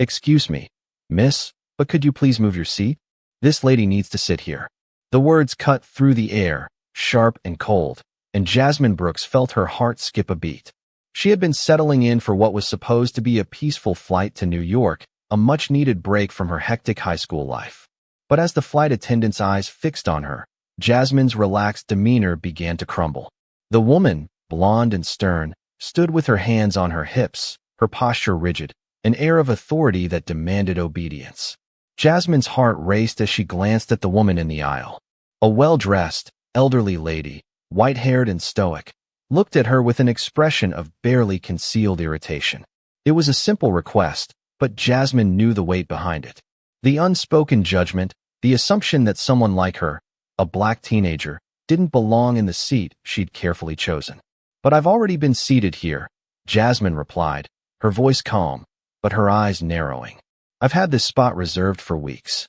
"Excuse me, miss, but could you please move your seat? This lady needs to sit here." The words cut through the air, sharp and cold, and Jasmine Brooks felt her heart skip a beat. She had been settling in for what was supposed to be a peaceful flight to New York, a much-needed break from her hectic high school life. But as the flight attendant's eyes fixed on her, Jasmine's relaxed demeanor began to crumble. The woman, blonde and stern, stood with her hands on her hips, her posture rigid, an air of authority that demanded obedience. Jasmine's heart raced as she glanced at the woman in the aisle. A well-dressed, elderly lady, white-haired and stoic, looked at her with an expression of barely concealed irritation. It was a simple request, but Jasmine knew the weight behind it. The unspoken judgment, the assumption that someone like her, a black teenager, didn't belong in the seat she'd carefully chosen. "But I've already been seated here," Jasmine replied, her voice calm, but her eyes narrowing. "I've had this spot reserved for weeks."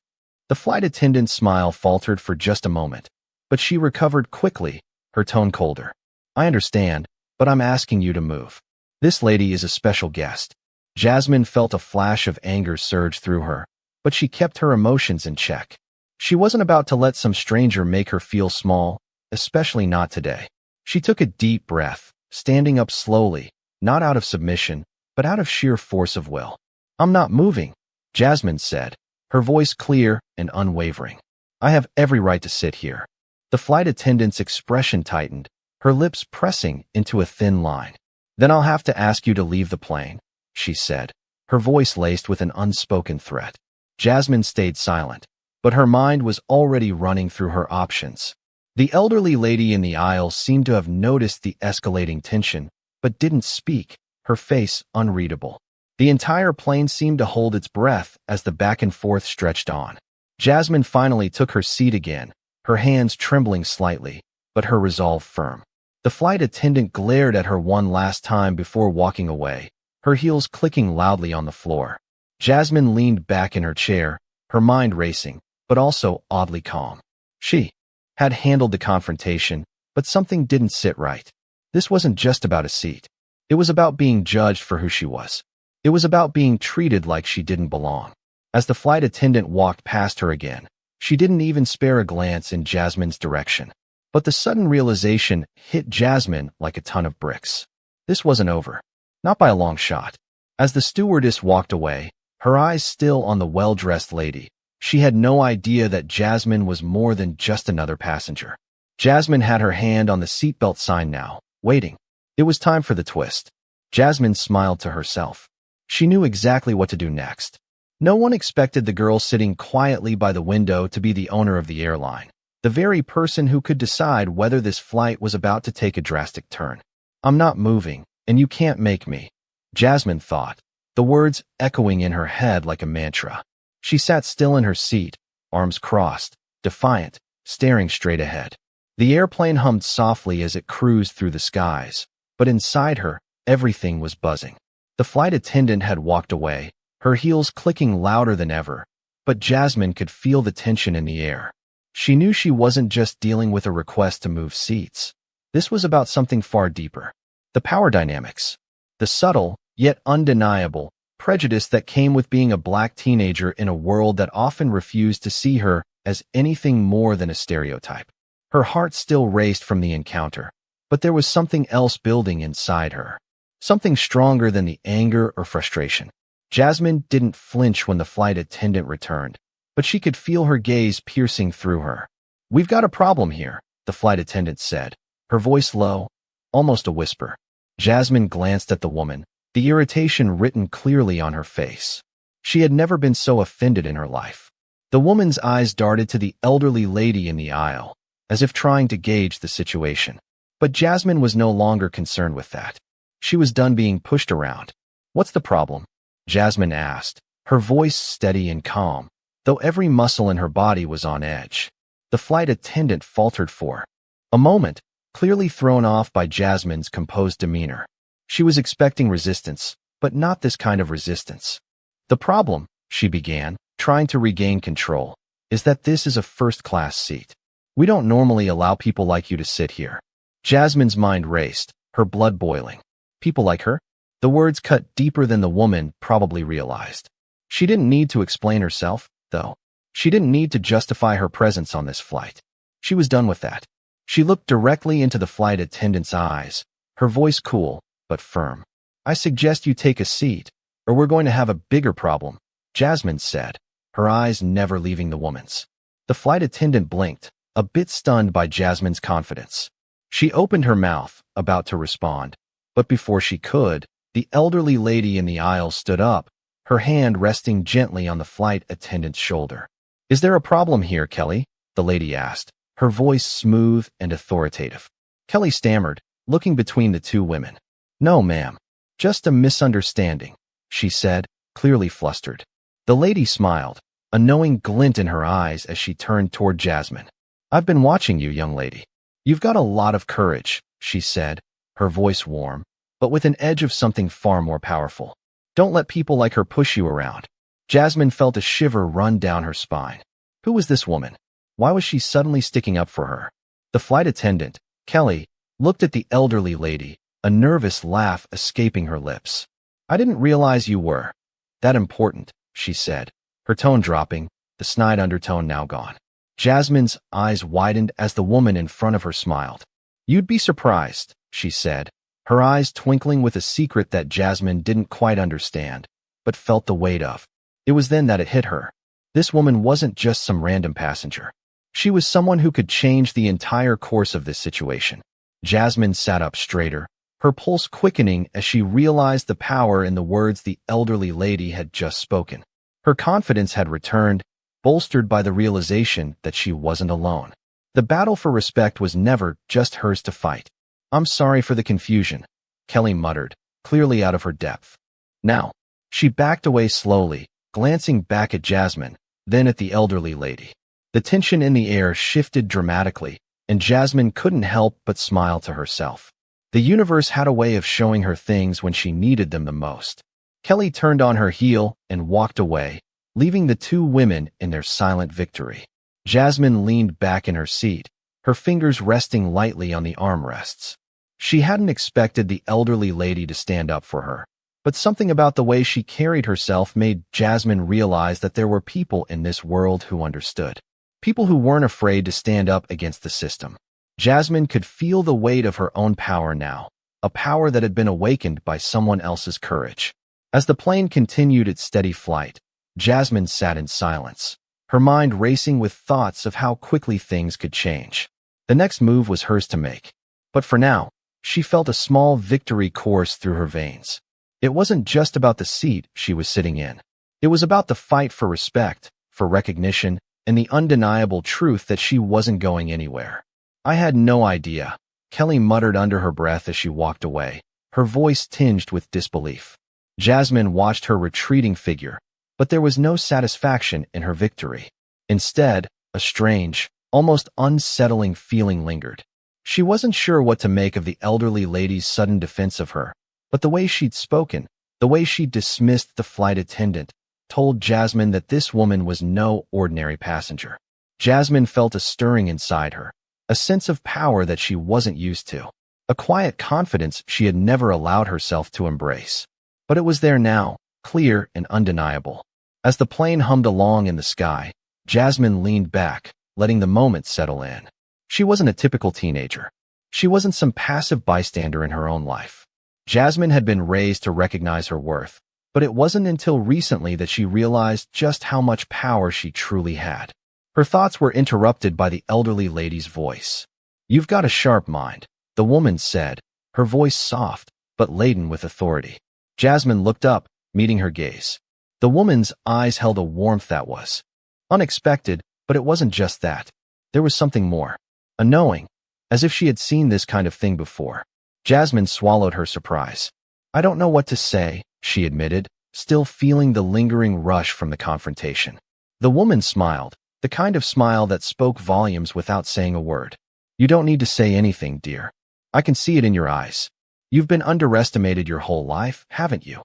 The flight attendant's smile faltered for just a moment, but she recovered quickly, her tone colder. "I understand, but I'm asking you to move. This lady is a special guest." Jasmine felt a flash of anger surge through her, but she kept her emotions in check. She wasn't about to let some stranger make her feel small, especially not today. She took a deep breath, standing up slowly, not out of submission, but out of sheer force of will. "I'm not moving," Jasmine said, her voice clear and unwavering. "I have every right to sit here." The flight attendant's expression tightened, her lips pressing into a thin line. "Then I'll have to ask you to leave the plane," she said, her voice laced with an unspoken threat. Jasmine stayed silent, but her mind was already running through her options. The elderly lady in the aisle seemed to have noticed the escalating tension, but didn't speak, her face unreadable. The entire plane seemed to hold its breath as the back and forth stretched on. Jasmine finally took her seat again, her hands trembling slightly, but her resolve firm. The flight attendant glared at her one last time before walking away, her heels clicking loudly on the floor. Jasmine leaned back in her chair, her mind racing, but also oddly calm. She had handled the confrontation, but something didn't sit right. This wasn't just about a seat. It was about being judged for who she was. It was about being treated like she didn't belong. As the flight attendant walked past her again, she didn't even spare a glance in Jasmine's direction. But the sudden realization hit Jasmine like a ton of bricks. This wasn't over. Not by a long shot. As the stewardess walked away, her eyes still on the well-dressed lady, she had no idea that Jasmine was more than just another passenger. Jasmine had her hand on the seatbelt sign now, waiting. It was time for the twist. Jasmine smiled to herself. She knew exactly what to do next. No one expected the girl sitting quietly by the window to be the owner of the airline, the very person who could decide whether this flight was about to take a drastic turn. "I'm not moving, and you can't make me," Jasmine thought, the words echoing in her head like a mantra. She sat still in her seat, arms crossed, defiant, staring straight ahead. The airplane hummed softly as it cruised through the skies, but inside her, everything was buzzing. The flight attendant had walked away, her heels clicking louder than ever, but Jasmine could feel the tension in the air. She knew she wasn't just dealing with a request to move seats. This was about something far deeper. The power dynamics. The subtle, yet undeniable, prejudice that came with being a black teenager in a world that often refused to see her as anything more than a stereotype. Her heart still raced from the encounter, but there was something else building inside her. Something stronger than the anger or frustration. Jasmine didn't flinch when the flight attendant returned, but she could feel her gaze piercing through her. "We've got a problem here," the flight attendant said, her voice low, almost a whisper. Jasmine glanced at the woman, the irritation written clearly on her face. She had never been so offended in her life. The woman's eyes darted to the elderly lady in the aisle, as if trying to gauge the situation. But Jasmine was no longer concerned with that. She was done being pushed around. "What's the problem?" Jasmine asked, her voice steady and calm, though every muscle in her body was on edge. The flight attendant faltered for a moment, clearly thrown off by Jasmine's composed demeanor. She was expecting resistance, but not this kind of resistance. "The problem," she began, trying to regain control, "is that this is a first-class seat. We don't normally allow people like you to sit here." Jasmine's mind raced, her blood boiling. People like her? The words cut deeper than the woman probably realized. She didn't need to explain herself, though. She didn't need to justify her presence on this flight. She was done with that. She looked directly into the flight attendant's eyes, her voice cool but firm. "I suggest you take a seat, or we're going to have a bigger problem," Jasmine said, her eyes never leaving the woman's. The flight attendant blinked, a bit stunned by Jasmine's confidence. She opened her mouth, about to respond, but before she could, the elderly lady in the aisle stood up, her hand resting gently on the flight attendant's shoulder. "Is there a problem here, Kelly?" the lady asked, her voice smooth and authoritative. Kelly stammered, looking between the two women. "No, ma'am. Just a misunderstanding," she said, clearly flustered. The lady smiled, a knowing glint in her eyes as she turned toward Jasmine. "I've been watching you, young lady. You've got a lot of courage," she said, her voice warm, but with an edge of something far more powerful. "Don't let people like her push you around." Jasmine felt a shiver run down her spine. Who was this woman? Why was she suddenly sticking up for her? The flight attendant, Kelly, looked at the elderly lady, a nervous laugh escaping her lips. "I didn't realize you were that important," she said, her tone dropping, the snide undertone now gone. Jasmine's eyes widened as the woman in front of her smiled. "You'd be surprised," she said, her eyes twinkling with a secret that Jasmine didn't quite understand, but felt the weight of. It was then that it hit her. This woman wasn't just some random passenger. She was someone who could change the entire course of this situation. Jasmine sat up straighter, her pulse quickening as she realized the power in the words the elderly lady had just spoken. Her confidence had returned, bolstered by the realization that she wasn't alone. The battle for respect was never just hers to fight. "I'm sorry for the confusion," Kelly muttered, clearly out of her depth. Now, she backed away slowly, glancing back at Jasmine, then at the elderly lady. The tension in the air shifted dramatically, and Jasmine couldn't help but smile to herself. The universe had a way of showing her things when she needed them the most. Kelly turned on her heel and walked away, leaving the two women in their silent victory. Jasmine leaned back in her seat, her fingers resting lightly on the armrests. She hadn't expected the elderly lady to stand up for her, but something about the way she carried herself made Jasmine realize that there were people in this world who understood. People who weren't afraid to stand up against the system. Jasmine could feel the weight of her own power now, a power that had been awakened by someone else's courage. As the plane continued its steady flight, Jasmine sat in silence, her mind racing with thoughts of how quickly things could change. The next move was hers to make. But for now, she felt a small victory course through her veins. It wasn't just about the seat she was sitting in. It was about the fight for respect, for recognition, and the undeniable truth that she wasn't going anywhere. "I had no idea," Kelly muttered under her breath as she walked away, her voice tinged with disbelief. Jasmine watched her retreating figure, but there was no satisfaction in her victory. Instead, a strange, almost unsettling feeling lingered. She wasn't sure what to make of the elderly lady's sudden defense of her, but the way she'd spoken, the way she dismissed the flight attendant, told Jasmine that this woman was no ordinary passenger. Jasmine felt a stirring inside her, a sense of power that she wasn't used to, a quiet confidence she had never allowed herself to embrace. But it was there now, clear and undeniable. As the plane hummed along in the sky, Jasmine leaned back, letting the moment settle in. She wasn't a typical teenager. She wasn't some passive bystander in her own life. Jasmine had been raised to recognize her worth, but it wasn't until recently that she realized just how much power she truly had. Her thoughts were interrupted by the elderly lady's voice. "You've got a sharp mind," the woman said, her voice soft, but laden with authority. Jasmine looked up, meeting her gaze. The woman's eyes held a warmth that was unexpected, but it wasn't just that. There was something more. A knowing, as if she had seen this kind of thing before. Jasmine swallowed her surprise. "I don't know what to say," she admitted, still feeling the lingering rush from the confrontation. The woman smiled, the kind of smile that spoke volumes without saying a word. "You don't need to say anything, dear. I can see it in your eyes. You've been underestimated your whole life, haven't you?"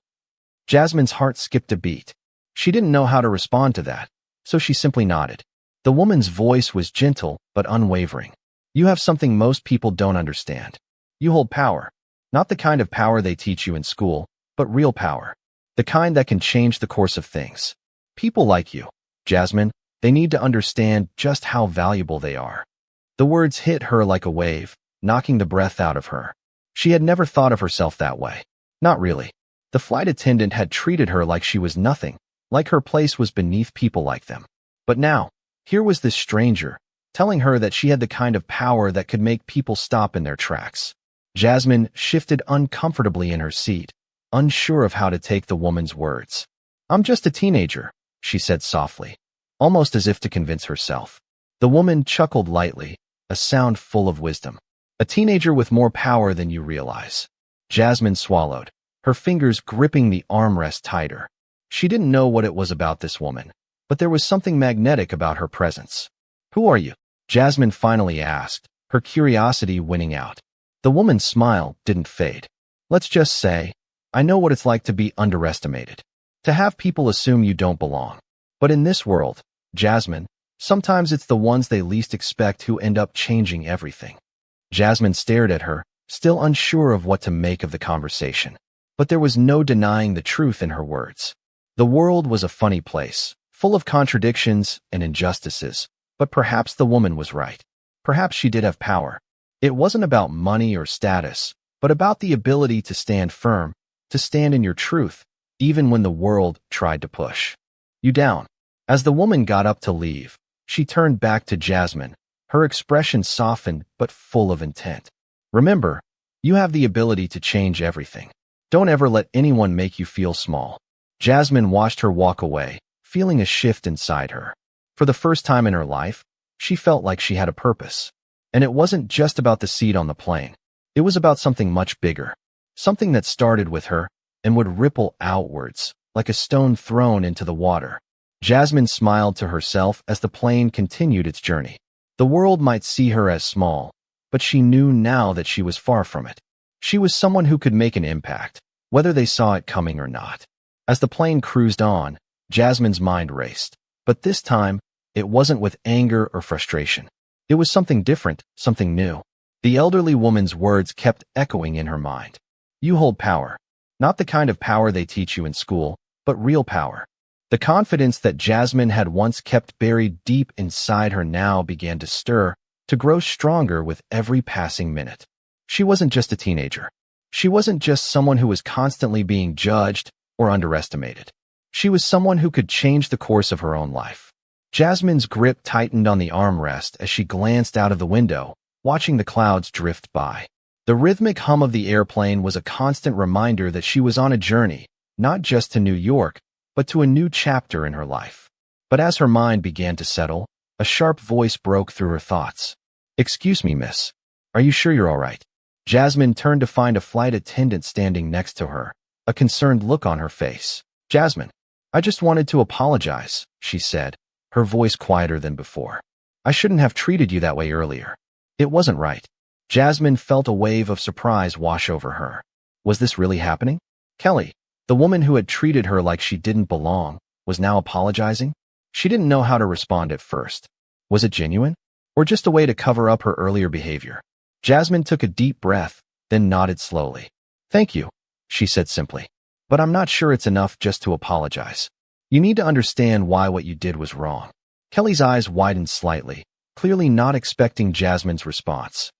Jasmine's heart skipped a beat. She didn't know how to respond to that, so she simply nodded. The woman's voice was gentle but unwavering. "You have something most people don't understand. You hold power. Not the kind of power they teach you in school, but real power. The kind that can change the course of things. People like you, Jasmine, they need to understand just how valuable they are. The words hit her like a wave, knocking the breath out of her. She had never thought of herself that way. Not really. The flight attendant had treated her like she was nothing, like her place was beneath people like them. But now, here was this stranger, telling her that she had the kind of power that could make people stop in their tracks. Jasmine shifted uncomfortably in her seat, unsure of how to take the woman's words. "I'm just a teenager," she said softly, almost as if to convince herself. The woman chuckled lightly, a sound full of wisdom. "A teenager with more power than you realize." Jasmine swallowed, her fingers gripping the armrest tighter. She didn't know what it was about this woman, but there was something magnetic about her presence. "Who are you?" Jasmine finally asked, her curiosity winning out. The woman's smile didn't fade. "Let's just say, I know what it's like to be underestimated, to have people assume you don't belong. But in this world, Jasmine, sometimes it's the ones they least expect who end up changing everything." Jasmine stared at her, still unsure of what to make of the conversation. But there was no denying the truth in her words. The world was a funny place, full of contradictions and injustices, but perhaps the woman was right. Perhaps she did have power. It wasn't about money or status, but about the ability to stand firm, to stand in your truth, even when the world tried to push you down. As the woman got up to leave, she turned back to Jasmine, her expression softened but full of intent. "Remember, you have the ability to change everything. Don't ever let anyone make you feel small." Jasmine watched her walk away, feeling a shift inside her. For the first time in her life, she felt like she had a purpose. And it wasn't just about the seat on the plane. It was about something much bigger. Something that started with her and would ripple outwards, like a stone thrown into the water. Jasmine smiled to herself as the plane continued its journey. The world might see her as small, but she knew now that she was far from it. She was someone who could make an impact, whether they saw it coming or not. As the plane cruised on, Jasmine's mind raced. But this time, it wasn't with anger or frustration. It was something different, something new. The elderly woman's words kept echoing in her mind. "You hold power. Not the kind of power they teach you in school, but real power." The confidence that Jasmine had once kept buried deep inside her now began to stir, to grow stronger with every passing minute. She wasn't just a teenager. She wasn't just someone who was constantly being judged or underestimated. She was someone who could change the course of her own life. Jasmine's grip tightened on the armrest as she glanced out of the window, watching the clouds drift by. The rhythmic hum of the airplane was a constant reminder that she was on a journey, not just to New York, but to a new chapter in her life. But as her mind began to settle, a sharp voice broke through her thoughts. "Excuse me, miss. Are you sure you're all right?" Jasmine turned to find a flight attendant standing next to her, a concerned look on her face. "Jasmine, I just wanted to apologize," she said, her voice quieter than before. "I shouldn't have treated you that way earlier. It wasn't right." Jasmine felt a wave of surprise wash over her. Was this really happening? Kelly, the woman who had treated her like she didn't belong, was now apologizing? She didn't know how to respond at first. Was it genuine? Or just a way to cover up her earlier behavior? Jasmine took a deep breath, then nodded slowly. "Thank you," she said simply. "But I'm not sure it's enough just to apologize. You need to understand why what you did was wrong." Kelly's eyes widened slightly, clearly not expecting Jasmine's response.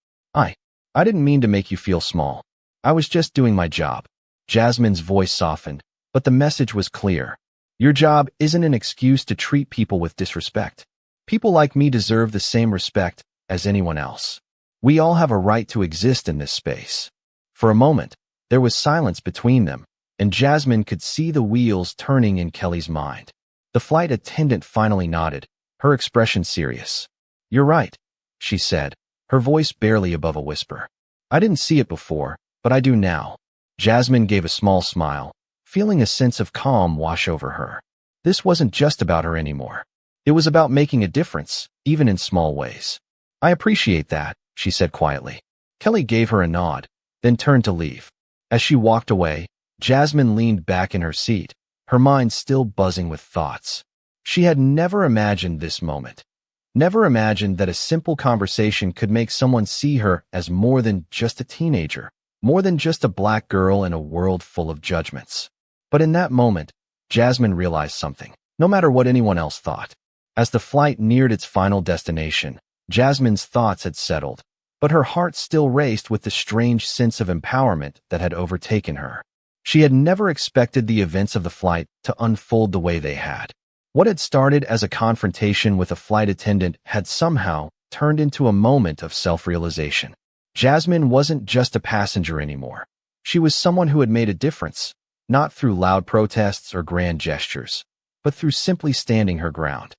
I didn't mean to make you feel small. I was just doing my job." Jasmine's voice softened, but the message was clear. Your job isn't an excuse to treat people with disrespect. People like me deserve the same respect as anyone else. We all have a right to exist in this space. For a moment, there was silence between them, and Jasmine could see the wheels turning in Kelly's mind. The flight attendant finally nodded, her expression serious. "You're right," she said, her voice barely above a whisper. "I didn't see it before, but I do now." Jasmine gave a small smile, feeling a sense of calm wash over her. This wasn't just about her anymore. It was about making a difference, even in small ways. "I appreciate that," she said quietly. Kelly gave her a nod, then turned to leave. As she walked away, Jasmine leaned back in her seat, her mind still buzzing with thoughts. She had never imagined this moment. Never imagined that a simple conversation could make someone see her as more than just a teenager, more than just a black girl in a world full of judgments. But in that moment, Jasmine realized something, no matter what anyone else thought. As the flight neared its final destination, Jasmine's thoughts had settled, but her heart still raced with the strange sense of empowerment that had overtaken her. She had never expected the events of the flight to unfold the way they had. What had started as a confrontation with a flight attendant had somehow turned into a moment of self-realization. Jasmine wasn't just a passenger anymore. She was someone who had made a difference, not through loud protests or grand gestures, but through simply standing her ground.